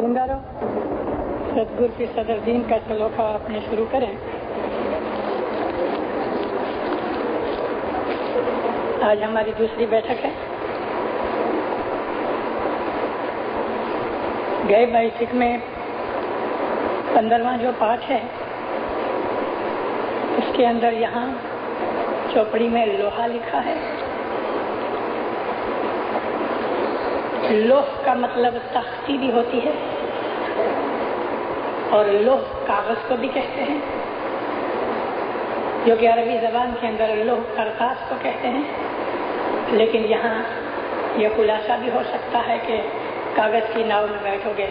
زندہ رہو. سدگرو کی صدر دین کا سلوکا اپنے شروع کریں. آج ہماری دوسری بیٹھک ہے. گئے 22 میں 15واں جو پاٹ ہے اس کے اندر یہاں چوپڑی میں لوہا لکھا ہے. لوح کا مطلب تختی بھی ہوتی ہے اور لوح کاغذ کو بھی کہتے ہیں، جو کہ عربی زبان کے اندر لوح کرتاس کو کہتے ہیں. لیکن یہاں یہ خلاصہ بھی ہو سکتا ہے کہ کاغذ کی ناؤ میں بیٹھو گے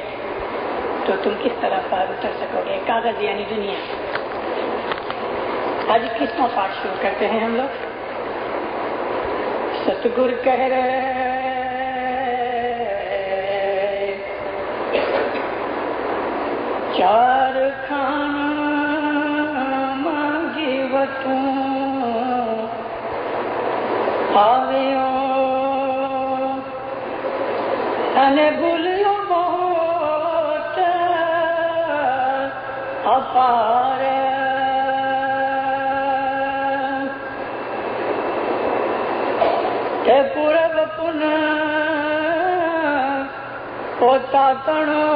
تو تم کس طرح پار اتر سکو گے. کاغذ یعنی دنیا. آج کتنا پاٹ شروع کرتے ہیں ہم لوگ. ستگر کہہ رہے چار کھانا مانگی وتوں آویو انے بولیو بہت اپار تے پورب پن پوتا تنو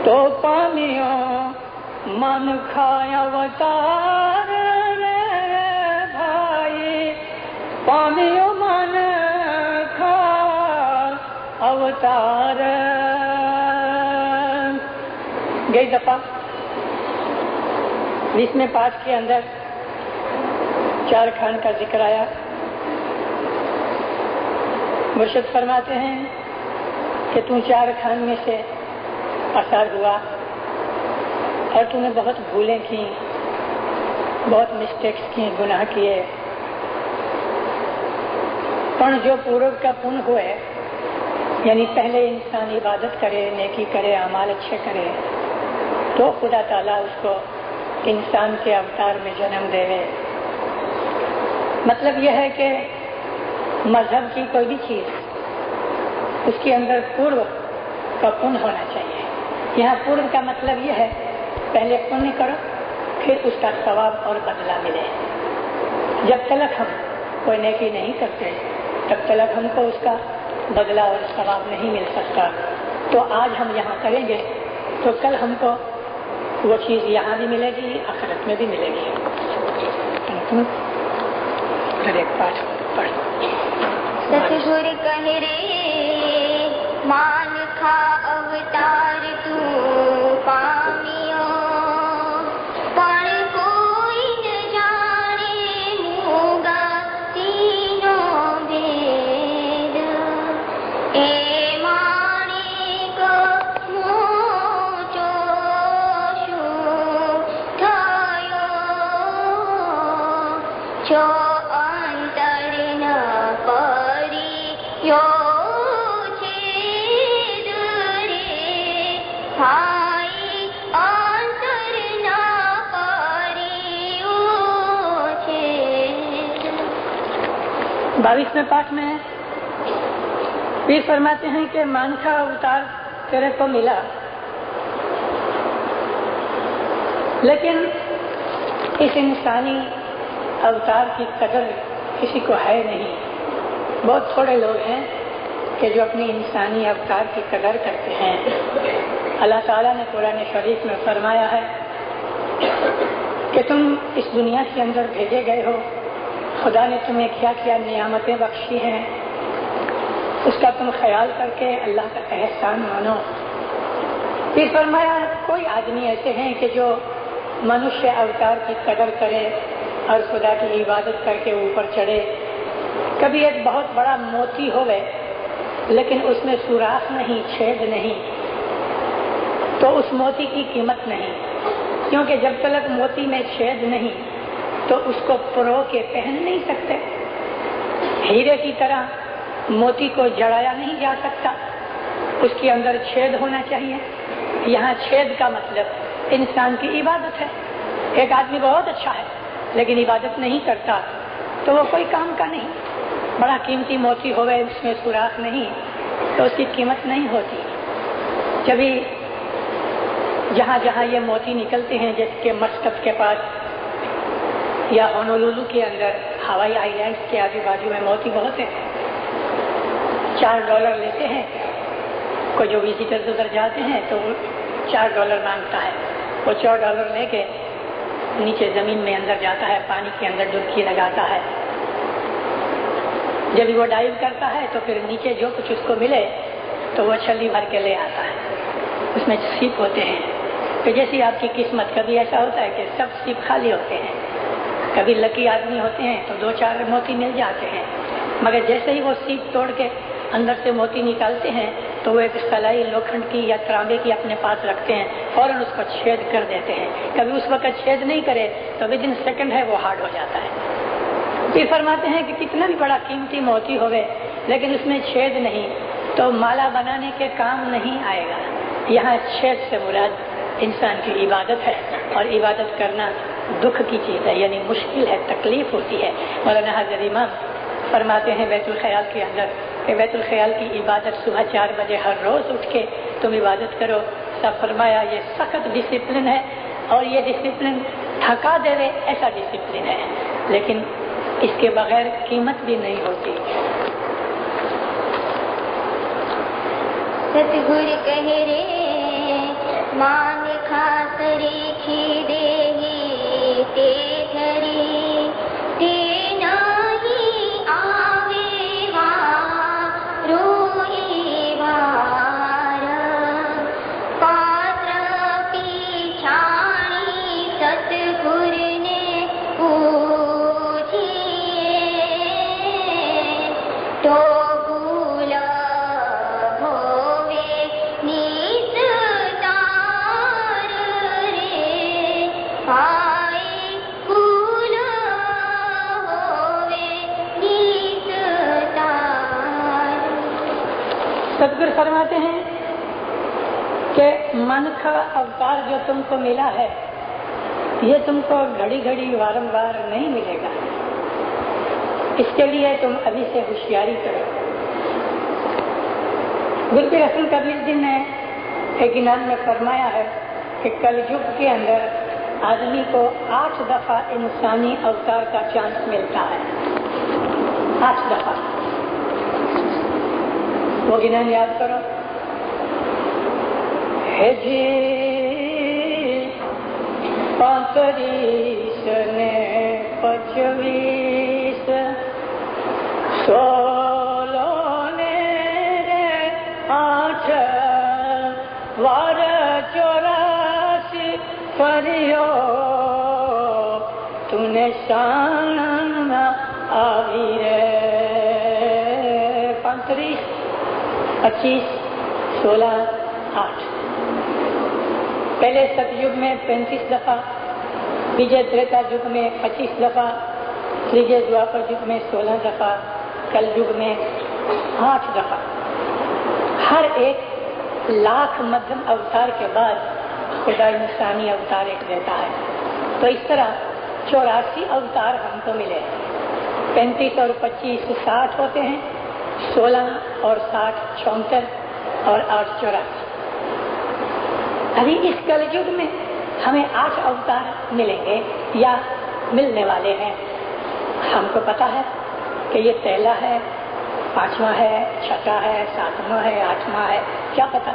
تو پانیوں من کھایا وتار رے بھائی. پانیوں من کھا اوتار. گئی دفعہ 20ویں پاٹ کے اندر چار کھان کا ذکر آیا. مرشد فرماتے ہیں کہ تم چار کھان میں سے پسار ہوا اور تم نے بہت بھولیں کی، بہت مسٹیکس کی، گناہ کیے. پر جو پورب کا پن ہوئے یعنی پہلے انسان عبادت کرے، نیکی کرے، اعمال اچھے کرے تو خدا تعالیٰ اس کو انسان کے اوتار میں جنم دے. مطلب یہ ہے کہ مذہب کی کوئی بھی چیز اس کے اندر پورو کا پن ہونا چاہیے. یہاں پورو کا مطلب یہ ہے پہلے پن کرو پھر اس کا ثواب اور بدلہ ملے. جب تک ہم کوئی نیکی نہیں کرتے تب تک ہم کو اس کا بدلہ اور ثواب نہیں مل سکتا. تو آج ہم یہاں کریں گے تو کل ہم کو وہ چیز یہاں بھی ملے گی، آخرت میں بھی ملے گی. ہر ایک پاٹ پڑھ. ستگر کہہ رے مان کھا اوتار تو پامیو پر کوئی نہ جانے موگا تینوں بید. اے مانے کو موچو شو تھایو چو انتر نہ پری یو میں پاٹ میں پیر فرماتے ہیں کہ مانکھا اوتار تیرے کو ملا، لیکن اس انسانی اوتار کی قدر کسی کو ہے نہیں. بہت تھوڑے لوگ ہیں کہ جو اپنی انسانی اوتار کی قدر کرتے ہیں. اللہ تعالیٰ نے قرآن شریف میں فرمایا ہے کہ تم اس دنیا کے اندر بھیجے گئے ہو، خدا نے تمہیں کیا کیا نعمتیں بخشی ہیں، اس کا تم خیال کر کے اللہ کا احسان مانو. پھر فرمایا کوئی آدمی ایسے ہیں کہ جو منشیہ اوتار کی قدر کرے اور خدا کی عبادت کر کے اوپر چڑھے. کبھی ایک بہت بڑا موتی ہوئے لیکن اس میں سوراخ نہیں، چھید نہیں، تو اس موتی کی قیمت نہیں. کیونکہ جب تک موتی میں چھید نہیں تو اس کو پرو کے پہن نہیں سکتے. ہیرے کی طرح موتی کو جڑایا نہیں جا سکتا، اس کے اندر چھید ہونا چاہیے. یہاں چھید کا مطلب انسان کی عبادت ہے. ایک آدمی بہت اچھا ہے لیکن عبادت نہیں کرتا تو وہ کوئی کام کا نہیں. بڑا قیمتی موتی ہوئے اس میں سوراخ نہیں تو اس کی قیمت نہیں ہوتی. جبھی جہاں جہاں یہ موتی نکلتے ہیں جیسے کہ مسقط کے پاس یا ہونولولو کے اندر ہوائی آئی لینڈس کے آجو بازو میں موتی بہت ہیں. $4 لیتے ہیں. کوئی جو وزٹرز ادھر جاتے ہیں تو وہ $4 مانگتا ہے. وہ $4 لے کے نیچے زمین میں اندر جاتا ہے, پانی کے اندر ڈبکی لگاتا ہے. جب وہ ڈائیو کرتا ہے تو پھر نیچے جو کچھ اس کو ملے تو وہ چھلی بھر کے لے آتا ہے. اس میں سیپ ہوتے ہیں. تو جیسی آپ کی قسمت, کبھی ایسا ہوتا ہے کہ سب سیپ خالی ہوتے ہیں, کبھی لکی آدمی ہوتے ہیں تو 2-4 موتی مل جاتے ہیں. مگر جیسے ہی وہ سیپ توڑ کے اندر سے موتی نکالتے ہیں تو وہ ایک سلائی لوکھنڈ کی یا تانبے کی اپنے پاس رکھتے ہیں, فوراً اس کو چھید کر دیتے ہیں. کبھی اس وقت چھید نہیں کرے تو ودن سیکنڈ ہے وہ ہارڈ ہو جاتا ہے. پھر فرماتے ہیں کہ کتنا بھی بڑا قیمتی موتی ہوئے لیکن اس میں چھید نہیں تو مالا بنانے کے کام نہیں آئے گا. یہاں چھید سے مراد انسان کی عبادت ہے, اور عبادت کرنا دکھ کی چیز ہے, یعنی مشکل ہے, تکلیف ہوتی ہے. مولانا حضرت امام فرماتے ہیں بیت الخیال کے اندر کہ بیت الخیال کی عبادت صبح 4 بجے ہر روز اٹھ کے تم عبادت کرو. سب فرمایا یہ سخت ڈسپلن ہے, اور یہ ڈسپلن تھکا دے ایسا ڈسپلن ہے, لیکن اس کے بغیر قیمت بھی نہیں ہوتی. ستگور کہہ رے مان خاطری کھی دے ہی تے دھری تے نہیں آوے روئی وار پاتر پیچھانی ستگور نے پوچھیے تو ستگور فرماتے ہیں کہ من کا اوتار جو تم کو ملا ہے یہ تم کو گھڑی گھڑی وارموار نہیں ملے گا. اس کے لیے تم ابھی سے ہوشیاری کرو. گرد رسول کبیر جی نے ایک گنان میں فرمایا ہے کہ کل یگ کے اندر آدمی کو 8 دفعہ انسانی اوتار کا چانس ملتا ہے. 8 دفعہ. وہ گنان یاد کرو. ہے جی 35 نے 25 16 نے 8 وار 84 پریو تو نے شان آوی رے. 35 25 16 8. پہلے ستیگ میں 35 دفعہ, بیجے تریتا یگ میں 25 دفعہ, تیجے دوپر یگ میں 16 دفعہ, کل یگ میں 8 دفعہ. ہر ایک لاکھ مدھم اوتار کے بعد خدا انسانی اوتار ایک دیتا ہے. تو اس طرح 84 اوتار ہم کو ملے. 35 اور 25 60 ہوتے ہیں, 16 اور 60 74 اور 8 84. ابھی اس کل یگ میں ہمیں 8 اوتار ملیں گے یا ملنے والے ہیں. ہم کو پتا ہے کہ یہ پہلا ہے, 5واں ہے, 6واں ہے, 7واں ہے, 8واں ہے. کیا پتا,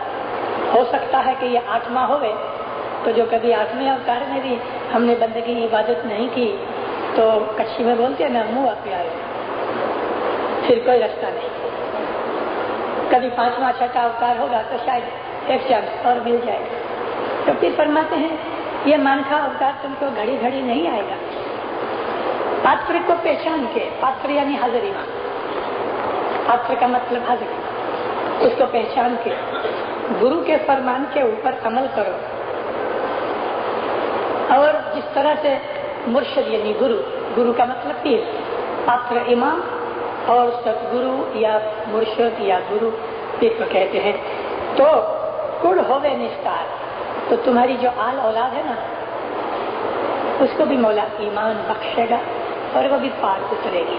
ہو سکتا ہے کہ یہ 8واں ہوئے تو جو کبھی 8ویں اوتار میں بھی ہم نے بندگی عبادت نہیں کی تو کچھی میں بولتے ہیں نا منہ آپ آئے, پھر کوئی رستہ نہیں. کبھی 5واں 6واں اوتار ہوگا تو شاید ایک چانس اور مل جائے گا. تو پھر فرماتے ہیں یہ مانکھا اوتار تم کو گھڑی گھڑی نہیں آئے گا. پاتر کو پہچان کے, پاتر یعنی حاضر امام, پاتر کا مطلب حاضر, اس کو پہچان کے گرو کے فرمان کے اوپر عمل کرو. اور جس طرح سے مرشد یعنی گرو, گرو کا مطلب پیر, پاتر امام اور ستگرو یا مرشد یا گرو پیر کو کہتے ہیں. تو کڑ ہوئے نستار, تو تمہاری جو آل اولاد ہے نا اس کو بھی مولا ایمان بخشے گا اور وہ بھی پار اترے گی.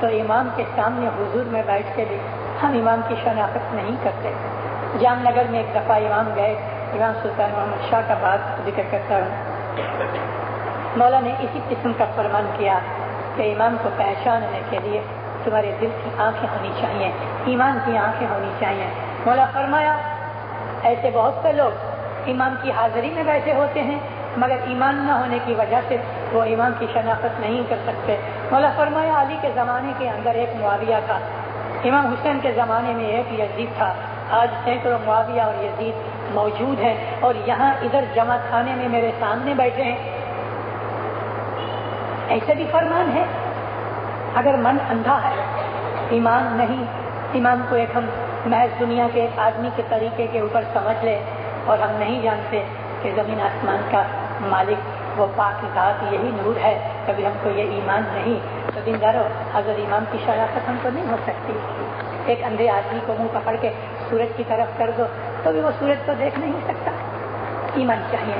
تو امام کے سامنے حضور میں بیٹھ کے بھی ہم امام کی شناخت نہیں کرتے. جام نگر میں ایک دفعہ امام گئے، امام سلطان محمد شاہ کا بات ذکر کرتا ہوں. مولا نے اسی قسم کا فرمان کیا کہ امام کو پہچاننے کے لیے تمہارے دل کی آنکھیں ہونی چاہیے، ایمان کی آنکھیں ہونی چاہیے. مولا فرمایا ایسے بہت سے لوگ امام کی حاضری میں بیٹھے ہوتے ہیں مگر ایمان نہ ہونے کی وجہ سے وہ امام کی شناخت نہیں کر سکتے. مولا فرمایا علی کے زمانے کے اندر ایک معاویہ تھا، امام حسین کے زمانے میں ایک یزید تھا، آج سینکڑوں معاویہ اور یزید موجود ہیں اور یہاں ادھر جمع خانے میں میرے سامنے بیٹھے ہیں. ایسے بھی فرمان ہے. اگر من اندھا ہے، ایمان نہیں، ایمان کو ایک ہم محض دنیا کے ایک آدمی کے طریقے کے اوپر سمجھ لے اور ہم نہیں جانتے کہ زمین آسمان کا مالک وہ پاک ذات یہی نور ہے، کبھی ہم کو یہ ایمان نہیں تو دیندارو اگر امام کی شناخت ہم کو نہیں ہو سکتی. ایک اندھے آدمی کو منہ پکڑ کے سورج کی طرف کر دو تو بھی وہ سورج کو دیکھ نہیں سکتا. ایمان چاہیے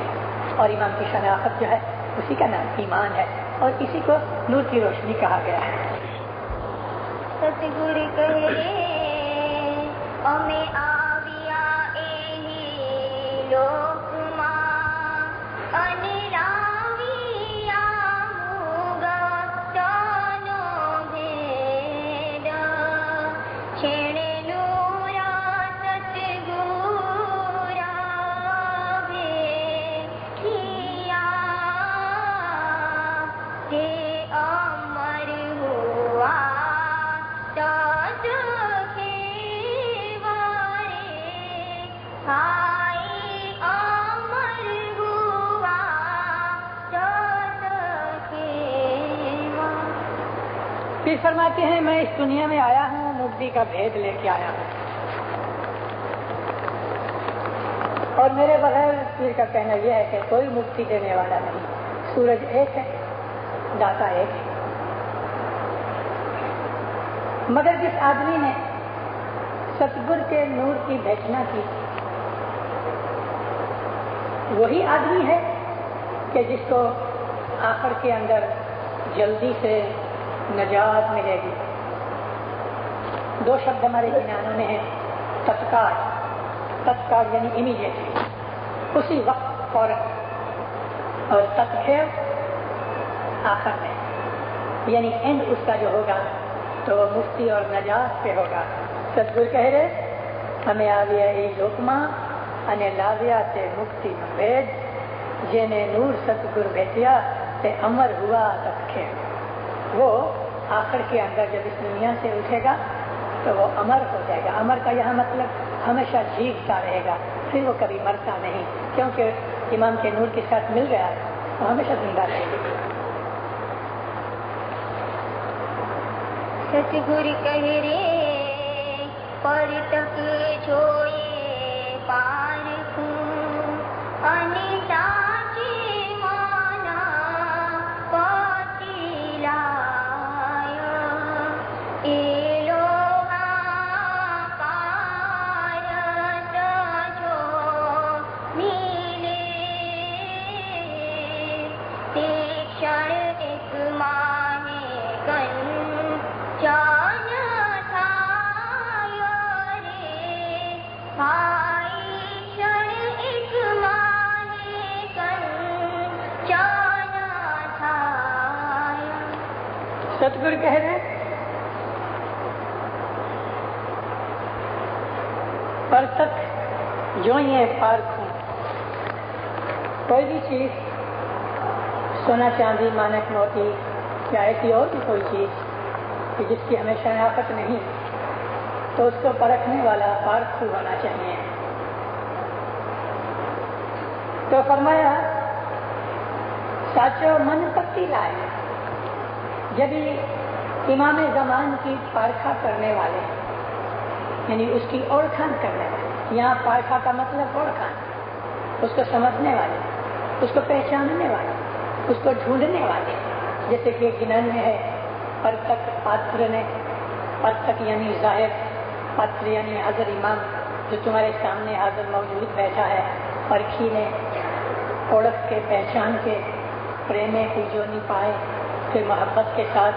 اور ایمان کی شناخت جو ہے اسی کا نام ایمان ہے اور اسی کو نور کی روشنی کہا گیا ہے. ستگڑ کہے ہمیں آویا ایہی لوک ماں انراویا موگا چانو بھید چھڑے نورا ستگورا بھیکھیا تے امر ہوا پھر فرماتے ہیں میں اس دنیا میں آیا ہوں، مکتی کا بھید لے کے آیا ہوں اور میرے بغیر پیر کا کہنا یہ ہے کہ کوئی مکتی دینے والا نہیں. سورج ایک ہے، داتا ایک ہے، مگر جس آدمی نے ستگور کے نور کی بھیجنا کی وہی آدمی ہے کہ جس کو آخر کے اندر جلدی سے نجات ملے گی. دو شبد ہمارے جنانوں میں ہیں، تتکال. تتکال یعنی امیڈیٹلی، اسی وقت فوراً، اور تتخیر آخر میں یعنی اینڈ اس کا جو ہوگا تو وہ مفتی اور نجات پہ ہوگا. ستگور کہہ رہے ہمیں آویا ای لوکما انے لاویا تے مکتی بھید جینے نور ستگور بھیٹیا تے امر ہوا تتخیر. وہ آخر کے اندر جب اس دنیا سے اٹھے گا تو وہ امر ہو جائے گا. امر کا یہاں مطلب ہمیشہ جیتا رہے گا، پھر وہ کبھی مرتا نہیں کیونکہ امام کے نور کے ساتھ مل گیا وہ ہمیشہ زندہ رہے گی. ستگور کہہ رے پر تک چھوئے پار ہوں ان ساچی مانا پاتی لایا اے لوگا پارت جو میلے تے شر ایک مانے کن جان تھا رے بھائی شر ایک مانے کن جان تھا. ستگور کہہ رہے پر تک جو یہ پارک ہوں. کوئی بھی چیز سونا چاندی مانک موتی یا ایسی اور بھی کوئی چیز کہ جس کی ہمیں شناخت نہیں تو اس کو پرکھنے والا پارک ہونا چاہیے. تو فرمایا ساچو من پتی لائے. جب امام زمان کی پارکھا کرنے والے یعنی اس کی اوڑکھان کرنے والے، یہاں پارکھا کا مطلب اوڑکھان، اس کو سمجھنے والے، اس کو پہچاننے والے، اس کو ڈھونڈنے والے، جیسے کہ گنن میں ہے پرتک پاتر نے. پرتک یعنی ظاہر، پاتر یعنی حاضر امام جو تمہارے سامنے حاضر موجود بیٹھا ہے. پرکھی نے اوڑک کے پہچان کے پریمے پوجونی پائے، پھر محبت کے ساتھ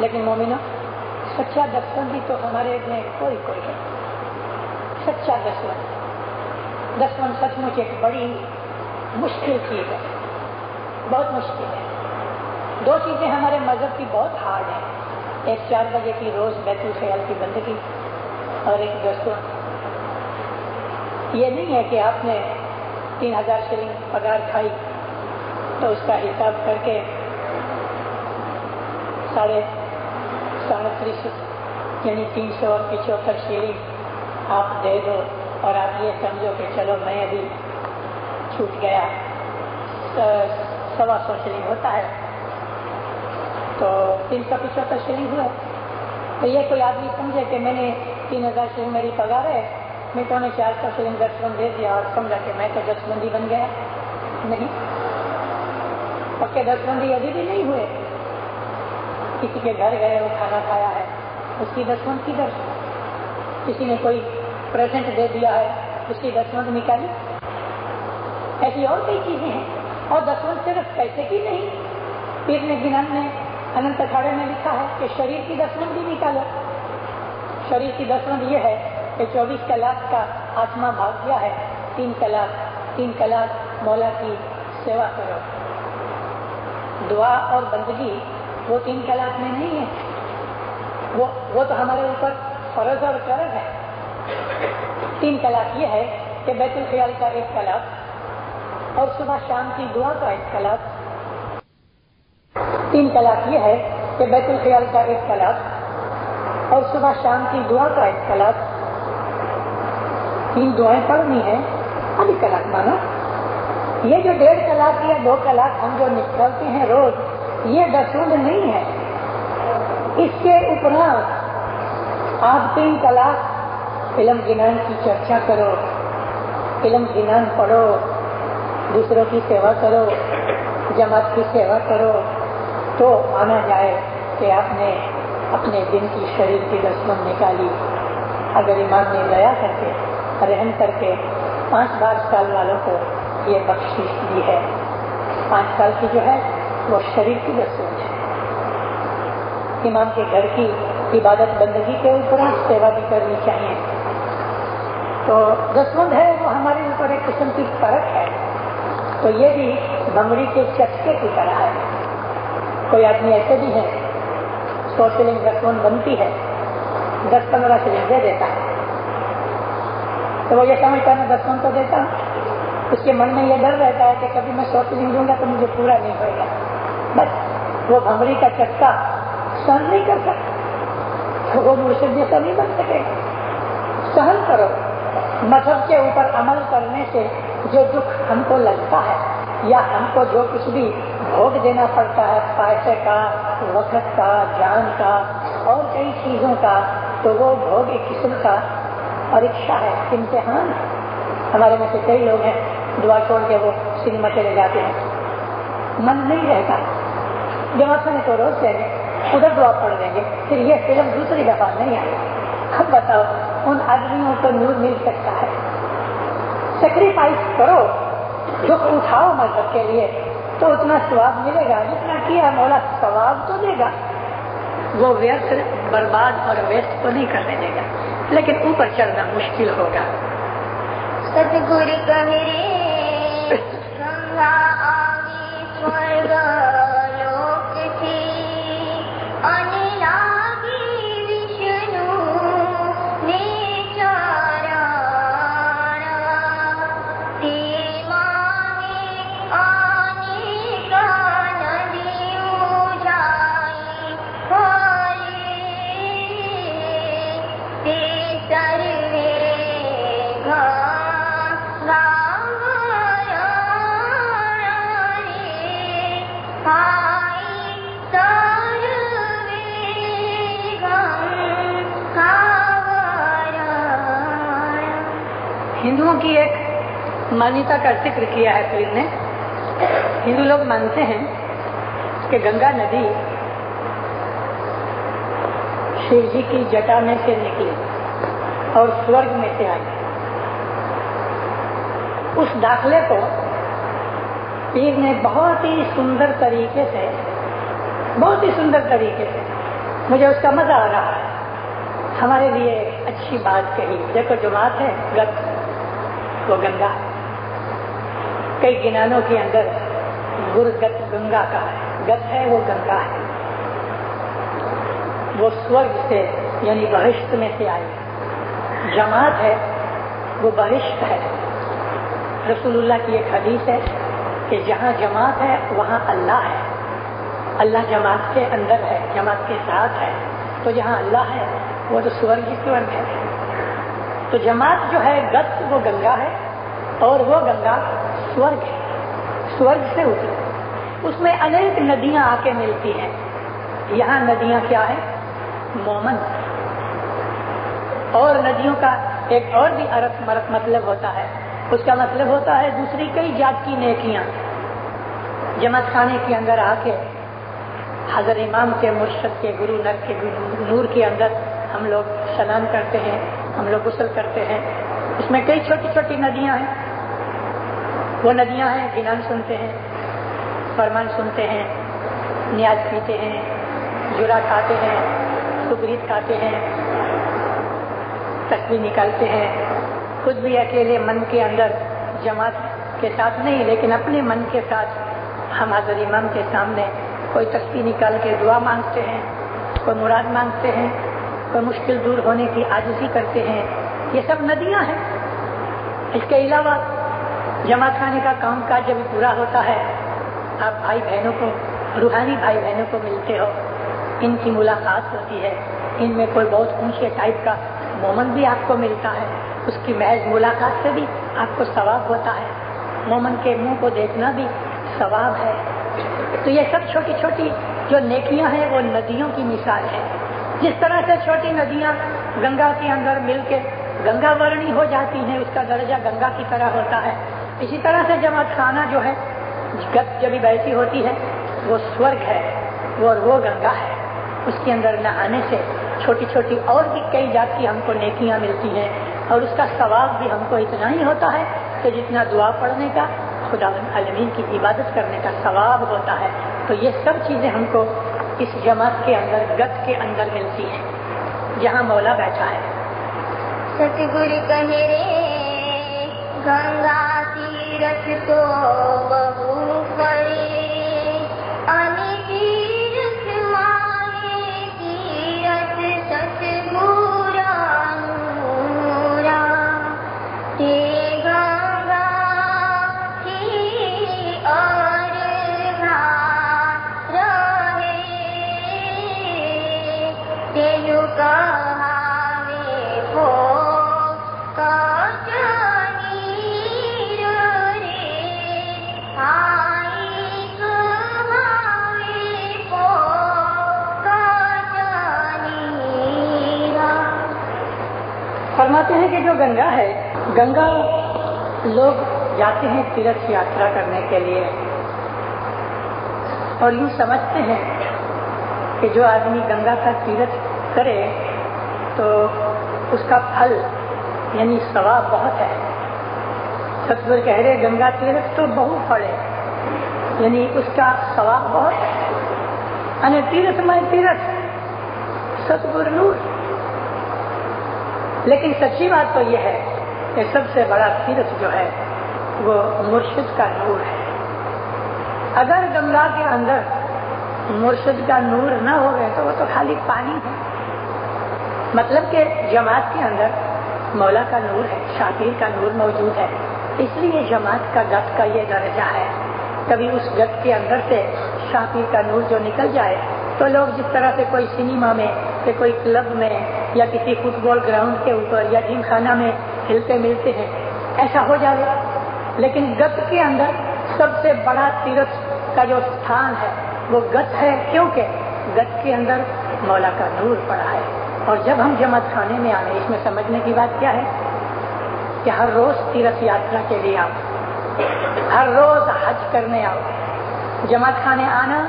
لیکن مومنوں، سچا دسبندی تو ہمارے میں کوئی ہے. سچا دسبند سچ مچ ایک بڑی مشکل چیز ہے، بہت مشکل ہے. دو چیزیں ہمارے مذہب کی بہت ہارڈ ہیں. ایک 4 بجے کی روز بیت الخیال کی بندگی، اور ایک دسبند. یہ نہیں ہے کہ آپ نے 3000 شلنگ پگار کھائی تو اس کا حساب کر کے 37.5 یعنی 375 شلنگ آپ دے دو، اور آپ یہ سمجھو کہ چلو میں ابھی چھوٹ گیا. 125 شلنگ ہوتا ہے تو 375 شلنگ ہوا. تو یہ کوئی آدمی سمجھے کہ میں نے 3000 شلنگ میری پگار ہے، میں تو نے 400 شلنگ دسبند دے دیا اور سمجھا کہ میں تو دسبندی بن گیا. نہیں، پکے دسبندی ابھی بھی نہیں ہوئے. کسی کے گھر گئے، وہ کھانا کھایا ہے، اس کی دسبند کدھر؟ کسی نے کوئی پریزنٹ دے دیا ہے، اس کی دسبند نکالی. ایسی اور کئی چیزیں ہیں. اور دسبند صرف پیسے کی نہیں. پیر نے گنان میں اننت اکھاڑے میں لکھا ہے کہ شریر کی دسبند بھی نکالو. شریر کی دسبند یہ ہے کہ 24 کلاک کا آتما بھاگ گیا ہے، 3 کلاک مولا کی سیوا کرو. دعا اور بندگی وہ 3 کلاک میں نہیں ہے، وہ تو ہمارے اوپر فرض اور قرض ہے. 3 کلاک یہ ہے کہ بیت الخیال کا 1 کلاک اور صبح شام کی دعا کا 1 کلاک. 3 کلاک یہ ہے کہ بیت الخیال کا 1 کلاک اور صبح شام کی دعا کا 1 کلاک. 3 دعائیں پڑھنی ہیں، آدھی کلاک مانو. یہ جو 1.5 کلاک یا 2 کلاک ہم جو نکلتے ہیں روز، یہ دسبند نہیں ہے. اس کے اوپرانت آپ 3 کلاک علم گنان کی چرچا کرو، علم گنان پڑھو، دوسروں کی سیوا کرو، جماعت کی سیوا کرو، تو مانا جائے کہ آپ نے اپنے دن کی شریر کی دسبند نکالی. اگر امام نے دیا کر کے رحم کر کے 5 سال والوں کو یہ بخشش دی ہے، 5 سال کی جو ہے وہ شریر کی دسبند ہے. امام کے گھر کی عبادت بندگی کے اوپر سیوا بھی کرنی چاہیے. تو دسبند ہے وہ ہمارے اوپر ایک قسم کی فرق ہے. تو یہ بھی بمڑی کے چسکے کی طرح ہے. کوئی آدمی ایسے بھی ہے 100 شلنگ دسبند بنتی ہے، 10-15 شلنگ دے دیتا ہے. تو وہ یہ سمجھتا ہے میں دسبند تو دیتا ہوں، اس کے من میں یہ ڈر رہتا ہے کہ کبھی میں 100 شلنگ دوں گا تو مجھے پورا نہیں ہوئے گا. بس وہ بھمری کا چسکا سہن نہیں کر سکتا، تو وہ مرشد جیسا نہیں بن سکے. سہن کرو. مذہب کے اوپر عمل کرنے سے جو دکھ ہم کو لگتا ہے یا ہم کو جو کچھ بھی بھوگ دینا پڑتا ہے، پیسے کا، وقت کا، جان کا اور کئی چیزوں کا، تو وہ بھوگ ایک قسم کا پریکشا ہے، امتحان ہے. ہمارے میں سے کئی لوگ ہیں دعا چھوڑ کے وہ سنیما چلے جاتے ہیں، من نہیں رہتا. جماعت میں تو روز رہیں گے، ادھر دعا پڑھ دیں گے، پھر یہ فلم دوسری دفعہ نہیں آئے. اب بتاؤ ان آدمیوں کو نور مل سکتا ہے؟ سیکریفائس کرو، دکھ اٹھاؤ مذہب کے لیے، تو اتنا ثواب ملے گا. جتنا کیا مولا ثواب تو دے گا، وہ ویرت برباد اور ویسٹ کو نہیں کرنے دے گا، لیکن اوپر چڑھنا مشکل ہوگا. ستگور کہرے گنگا آگی سورگ لوک تھی، انلاگی وشنو نیچارا تی مانے آنے کا ندیوں جائی ہولی تی سروے گھر ہندوؤں کی ایک مانیتا کا ذکر کیا ہے پیر نے. ہندو لوگ مانتے ہیں کہ گنگا ندی شیو جی کی جٹا میں سے نکلی اور سورگ میں سے آئی. اس داخلے کو پیر نے بہت ہی سندر طریقے سے مجھے اس کا مزہ آ رہا ہے. ہمارے لیے اچھی بات کہی. دیکھو جماعت ہے گت وہ گنگا ہے. کئی گنانوں کے اندر گرگت گنگا کا ہے. گت ہے وہ گنگا ہے. وہ سورگ سے یعنی بہشت میں سے آئی. جماعت ہے وہ بہشت ہے. رسول اللہ کی ایک حدیث ہے کہ جہاں جماعت ہے وہاں اللہ ہے. اللہ جماعت کے اندر ہے, جماعت کے ساتھ ہے. تو جہاں اللہ ہے وہ تو سورگ ہی سورگ ہے. تو جماعت جو ہے گت وہ گنگا ہے اور وہ گنگا سورگ ہے. سورگ سے اتری. اس میں انیک ندیاں آ کے ملتی ہیں. یہاں ندیاں کیا ہے؟ مومن. اور ندیوں کا ایک اور بھی مطلب ہوتا ہے. اس کا مطلب ہوتا ہے دوسری کئی جات کی نیکیاں. جماعت خانے کے اندر آ کے حضرت امام کے مرشد کے گرو نور کے اندر ہم لوگ سلام کرتے ہیں, ہم لوگ غسل کرتے ہیں. اس میں کئی چھوٹی چھوٹی ندیاں ہیں. وہ ندیاں ہیں گنان سنتے ہیں, فرمان سنتے ہیں, نیاز پیتے ہیں, جرا کھاتے ہیں, سگریت کھاتے ہیں, تسبیح نکالتے ہیں. خود بھی اکیلے من کے اندر جماعت کے ساتھ نہیں لیکن اپنے من کے ساتھ ہم حضرت امام کے سامنے کوئی تسبیح نکال کے دعا مانگتے ہیں, کوئی مراد مانگتے ہیں, کوئی مشکل دور ہونے کی عاجزی کرتے ہیں. یہ سب ندیاں ہیں. اس کے علاوہ جماعت خانے کا کام کاج جب پورا ہوتا ہے آپ بھائی بہنوں کو, روحانی بھائی بہنوں کو ملتے ہو, ان کی ملاقات ہوتی ہے. ان میں کوئی بہت اونچے ٹائپ کا مومن بھی آپ کو ملتا ہے. اس کی محض ملاقات سے بھی آپ کو ثواب ہوتا ہے. مومن کے منہ کو دیکھنا بھی ثواب ہے. تو یہ سب چھوٹی چھوٹی جو نیکیاں ہیں وہ ندیوں کی مثال ہے. جس طرح سے چھوٹی ندیاں گنگا کے اندر مل کے گنگا ورنی ہو جاتی ہیں, اس کا درجہ گنگا کی طرح ہوتا ہے. اسی طرح سے جماعت خانہ جو ہے گت جب بیٹھی ہوتی ہے وہ سورگ ہے وہ گنگا ہے. اس کے اندر نہانے سے چھوٹی چھوٹی اور بھی کئی جات کی ہم کو نیکیاں ملتی ہیں اور اس کا ثواب بھی ہم کو اتنا ہی ہوتا ہے کہ جتنا دعا پڑھنے کا, خدا العالمین کی عبادت کرنے کا ثواب ہوتا ہے. تو یہ سب چیزیں ہم کو اس جماعت کے اندر گت کے اندر ملتی ہیں جہاں مولا بیٹھا ہے. ستگور کہے گنگا تیرتھ تو بہو پڑے, انی تیرتھ ماہے تیرتھ ستگورا نورا, تے گنگا کی اور رہے تینو کہاوے ہو فرماتے ہیں کہ جو گنگا ہے, گنگا لوگ جاتے ہیں تیرتھ یاترا کرنے کے لیے اور یوں سمجھتے ہیں کہ جو آدمی گنگا کا تیرتھ کرے تو اس کا پھل یعنی ثواب بہت ہے. ستگور کہہ رہے گنگا تیرتھ تو بہو پڑے یعنی اس کا ثواب بہت ہے. یعنی تیرتھ میں تیرتھ ستگور نور. لیکن سچی بات تو یہ ہے کہ سب سے بڑا تیرتھ جو ہے وہ مرشد کا نور ہے. اگر گنگا کے اندر مرشد کا نور نہ ہوگئے تو وہ تو خالی پانی ہے. مطلب کہ جماعت کے اندر مولا کا نور ہے, شاکر کا نور موجود ہے. اس لیے جماعت کا گت کا یہ درجہ ہے. کبھی اس گت کے اندر سے شاکر کا نور جو نکل جائے تو لوگ جس طرح سے کوئی سنیما میں یا کوئی کلب میں یا کسی فٹ بال گراؤنڈ کے اوپر یا جم خانہ میں ہلتے ملتے ہیں ایسا ہو جائے. لیکن گت کے اندر سب سے بڑا تیرتھ کا جو ستھان ہے وہ گت ہے, کیونکہ گت کے اندر مولا کا نور پڑا ہے. اور جب ہم جماعت خانے میں آئے, اس میں سمجھنے کی بات کیا ہے کہ ہر روز تیرتھ یاترا کے لیے آؤ, ہر روز حج کرنے آؤ. جماعت خانے آنا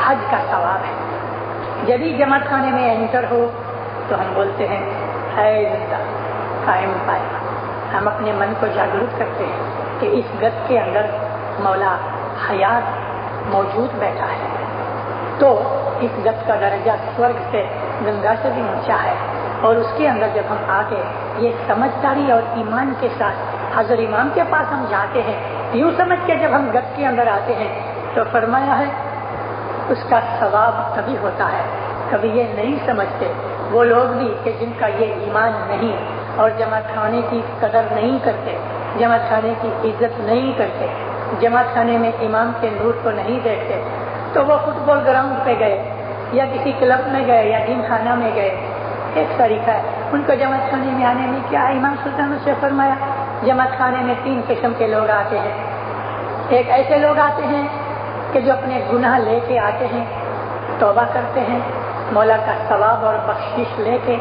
حج کا ثواب ہے. جب بھی جماعت خانے میں انٹر ہو تو ہم بولتے ہیں اے زندہ قائم پائے. ہم اپنے من کو جاگرک کرتے ہیں کہ اس گت کے اندر مولا حیات موجود بیٹھا ہے. تو اس گت کا درجہ سورگ سے گنگا سے بھی اونچا ہے، اور اس کے اندر جب ہم آ کے یہ سمجھداری اور ایمان کے ساتھ حضرت امام کے پاس ہم جاتے ہیں، یوں سمجھ کے جب ہم گت کے اندر آتے ہیں تو فرمایا ہے اس کا ثواب تبھی ہوتا ہے۔ کبھی یہ نہیں سمجھتے وہ لوگ بھی کہ جن کا یہ ایمان نہیں اور جماعت خانے کی قدر نہیں کرتے، جماعت خانے کی عزت نہیں کرتے، جماعت خانے میں امام کے نور کو نہیں دیکھتے، تو وہ فٹ بال گراؤنڈ پہ گئے یا کسی کلب میں گئے یا جم خانہ میں گئے، ایک طریقہ ہے۔ ان کو جماعت خانے میں آنے میں کیا ہے؟ امام سلطان سے فرمایا جماعت خانے میں 3 قسم کے لوگ آتے ہیں۔ ایک ایسے لوگ آتے ہیں کہ جو اپنے گناہ لے کے آتے ہیں، توبہ کرتے ہیں، مولا کا ثواب اور بخشش لے کے،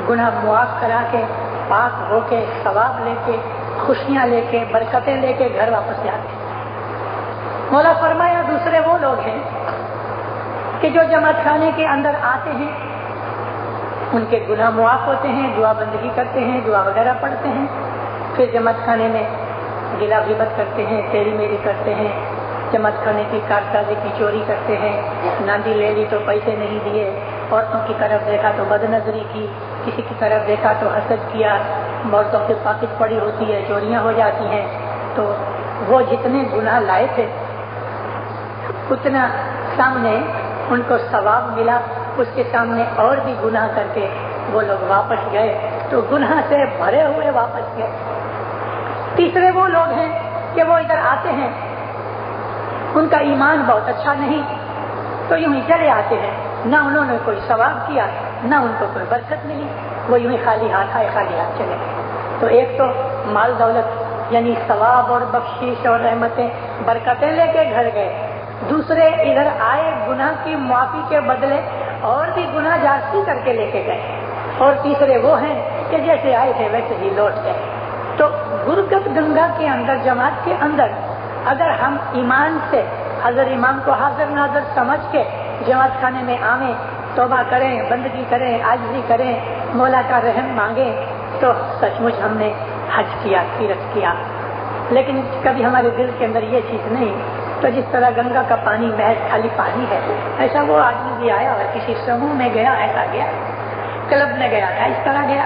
گناہ معاف کرا کے، پاک ہو کے، ثواب لے کے، خوشیاں لے کے، برکتیں لے کے گھر واپس جاتے ہیں۔ مولا فرمایا دوسرے وہ لوگ ہیں کہ جو جماعت خانے کے اندر آتے ہیں، ان کے گناہ معاف ہوتے ہیں، دعا بندگی کرتے ہیں، دعا وغیرہ پڑھتے ہیں، پھر جماعت خانے میں گلا غیبت کرتے ہیں، تیری میری کرتے ہیں، جماعت خانے کی کارسازی کی چوری کرتے ہیں، ناندی لے لی تو پیسے نہیں دیے، عورتوں کی طرف دیکھا تو بد نظری کی، کسی کی طرف دیکھا تو حسد کیا، عورتوں کی پاکٹ پڑی ہوتی ہے، چوریاں ہو جاتی ہیں۔ تو وہ جتنے گناہ لائے تھے اتنا سامنے ان کو ثواب ملا، اس کے سامنے اور بھی گناہ کر کے وہ لوگ واپس گئے، تو گناہ سے بھرے ہوئے واپس گئے۔ تیسرے وہ لوگ ہیں کہ وہ ادھر آتے ہیں، ان کا ایمان بہت اچھا نہیں، تو یوں ہی چلے آتے ہیں، نہ انہوں نے کوئی ثواب کیا، نہ ان کو کوئی برکت ملی، وہ یوں ہی خالی ہاتھ آئے، خالی ہاتھ چلے گئے۔ تو ایک تو مال دولت یعنی ثواب اور بخشش اور رحمتیں برکتیں لے کے گھر گئے، دوسرے ادھر آئے گناہ کی معافی کے بدلے اور بھی گناہ جاستی کر کے لے کے گئے، اور تیسرے وہ ہیں کہ جیسے آئے تھے ویسے ہی لوٹ گئے۔ تو غربت گنگا کے اندر، جماعت کے اندر اگر ہم ایمان سے حضرت امام کو حاضر ناظر سمجھ کے جماعت خانے میں آویں، توبہ کریں، بندگی کریں، عاجزی کریں، مولا کا رحم مانگیں، تو سچ مچ ہم نے حج کیا، تیرتھ کیا۔ لیکن کبھی ہمارے دل کے اندر یہ چیز نہیں، تو جس طرح گنگا کا پانی محض خالی پانی ہے، ایسا وہ آدمی بھی آیا اور کسی سموہ میں گیا، ایسا گیا، کلب میں گیا، اس طرح گیا۔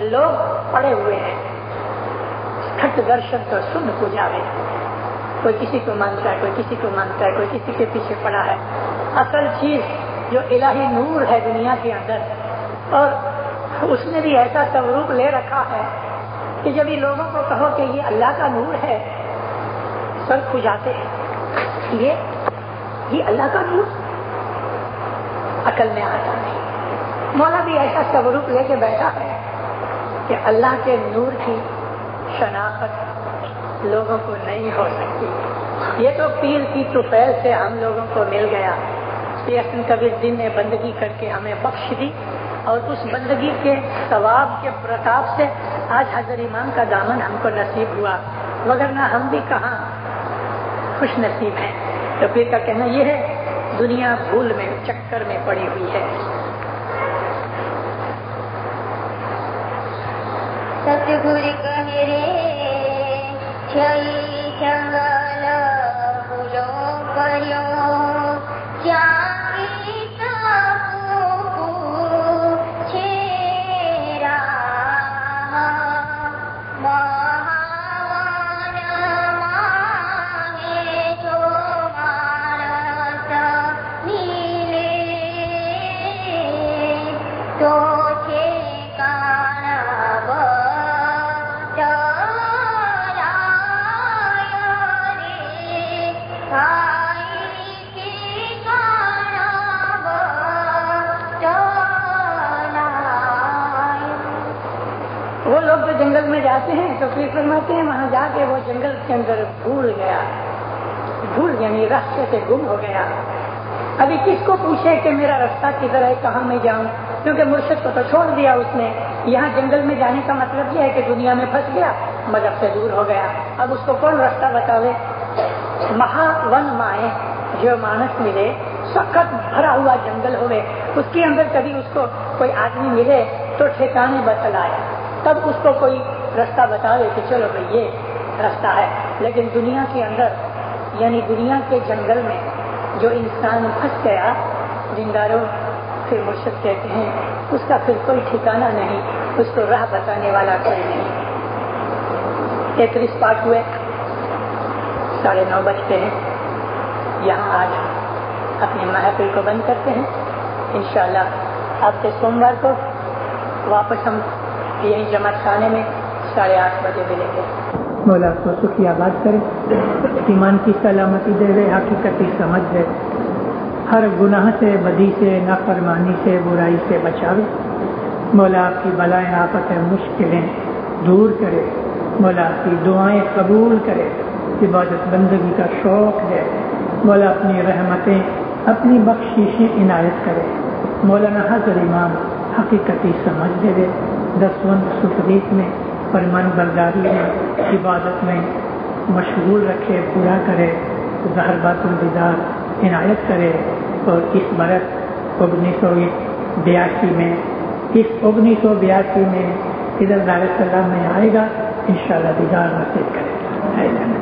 لوگ پڑے ہوئے ہیں، کھٹ درشن تو سن کو جاوے، کوئی کسی کو مانتا ہے، کوئی کسی کو مانتا ہے، کوئی کسی کے پیچھے پڑا ہے۔ اصل چیز جو الہی نور ہے دنیا کے اندر، اور اس نے بھی ایسا سوروپ لے رکھا ہے کہ جب یہ لوگوں کو کہو کہ یہ اللہ کا نور ہے، سر کھجاتے ہیں، یہ اللہ کا نور عقل میں آتا نہیں۔ مولا بھی ایسا سوروپ لے کے بیٹھا ہے کہ اللہ کے نور کی شناخت لوگوں کو نہیں ہو سکتی۔ یہ تو پیر کی طفیل سے ہم لوگوں کو مل گیا، یہ حسن کبیر دین نے بندگی کر کے ہمیں بخش دی، اور اس بندگی کے ثواب کے پرتاپ سے آج حضرت امام کا دامن ہم کو نصیب ہوا، وگرنہ ہم بھی کہاں خوش نصیب ہیں۔ تو پیر کا کہنا یہ ہے، دنیا بھول میں چکر میں پڑی ہوئی ہے۔ ستگور کہے رے چھئی چنگل بھولو کرو کیا جنگل میں جاتے ہیں تو پھر فرماتے ہیں وہاں جا کے وہ جنگل کے اندر بھول یعنی راستے سے گم ہو گیا۔ ابھی کس کو پوچھے کہ میرا راستہ کدھر ہے، کہاں میں جاؤں، کیونکہ مرشد کو تو چھوڑ دیا اس نے۔ یہاں جنگل میں جانے کا مطلب یہ ہے کہ دنیا میں پھنس گیا، مذہب سے دور ہو گیا۔ اب اس کو کون راستہ بتاوے؟ مہا ون مائیں جو مانس ملے، سخت بھرا ہوا جنگل ہوئے، اس کے اندر کبھی اس کو کوئی آدمی ملے تو ٹھکانے بتلائے، تب اس کو کوئی راستہ بتاوے کہ چلو بھئی یہ راستہ ہے۔ لیکن دنیا کے اندر یعنی دنیا کے جنگل میں جو انسان پھنس گیا، دینداروں پھر مرشد کہتے ہیں اس کا پھر کوئی ٹھکانہ نہیں، اس کو راہ بتانے والا کوئی نہیں۔ 33 پاٹ ہوئے، 9:30 بجتے ہیں، یہاں آج اپنی محفل کو بند کرتے ہیں۔ انشاءاللہ ہفتے سوموار کو واپس ہم یہی جماعت خانے میں 8:30 بجے ملیں گے۔ مولا کو سکھی آباد کرے، ایمان کی سلامتی دے دے، حقیقتی سمجھ دے، ہر گناہ سے، بدی سے، نافرمانی سے، برائی سے بچاوے۔ مولا آپ کی بلائیں، آفتیں، مشکلیں دور کرے۔ مولا آپ کی دعائیں قبول کرے، عبادت بندگی کا شوق ہے۔ مولا اپنی رحمتیں، اپنی بخششیں عنایت کرے۔ مولانا حضرت امام حقیقتی سمجھ دے دے، دسوند سفریت میں، فرمان برداری میں، عبادت میں مشغول رکھے، پورا کرے، ظہربات البدار عنایت کرے۔ اور اس برس 1982 میں، اس 1982 میں ادھر دار السلام میں آئے گا، انشاءاللہ دیدار نصیب کرے گا۔